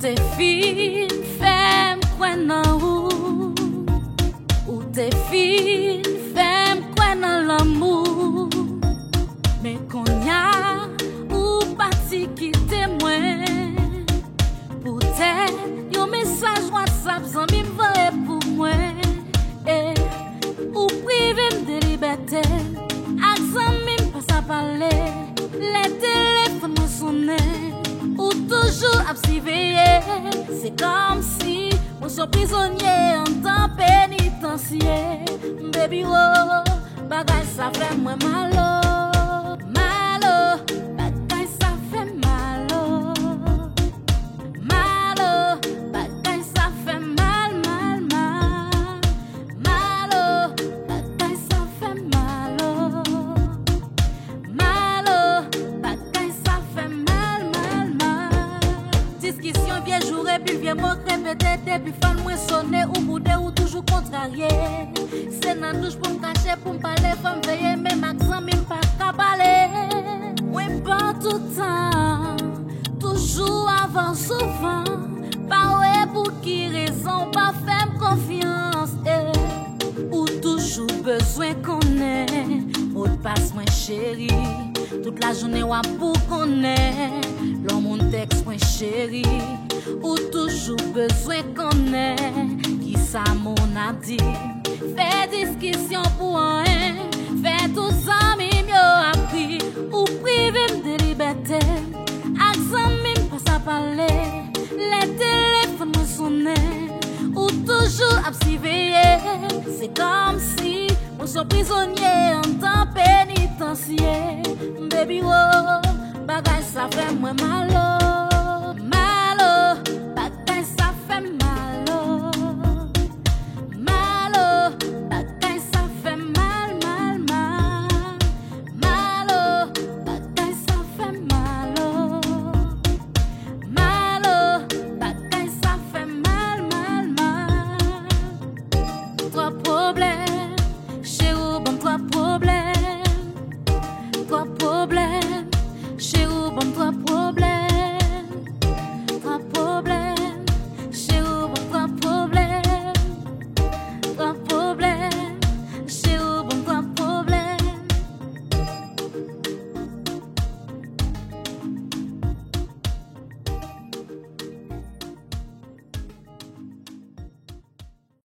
te fin fem kwen nan ou te fin fem kwen nan l'amour. Mais konya ou pati kite mwen. Peut-être yon message WhatsApp zanmi m'voye pou mwen. Ou prive de liberté. Ak zanmi m'pas a pale. Les téléphones me sonne. Ou toujours à surveiller. C'est comme si on soit prisonnier en temps pénitentiaire. Baby oh, bagay ça fait moi malo. Malo, bagay ça fait malo. Malo, bagay ça fait mal, mal, mal. Malo, bagay ça fait malo. Malo, bagay ça fait mal, mal, mal. Discussion vieux jour et puis vieux mot répété. Depuis fan moi sonné ou boudé ou toujours contrarié. C'est nan douche pour me cacher, pour me parler, pour me veiller. Mais maximum même pas qu'à parler. Ouais, pas tout le temps. Toujours avant, souvent. Pas ouais pour qui raison, pas faire confiance. Ou toujours besoin qu'on ait. Ou passe moins chéri. Toute la journée ou pour qu'on ait. L'homme mon texte moins chéri. Ou toujours besoin qu'on ait. Qui ça mon a dit. Fais discussion pour un. Fais tout ça mieux appris. Ou prive de liberté. Ak zanmi m'pas a parler. Les téléphones me sonne. Ou toujours à surveiller. C'est comme si on soit prisonnier en temps pénitentiaire. Baby oh, bagay ça fait moi malo. Malo, bagay ça fait malo. Malo, bagay ça fait mal, mal, mal. Malo, bagay ça fait malo. Malo, bagay ça fait mal, mal, mal. Trois problèmes.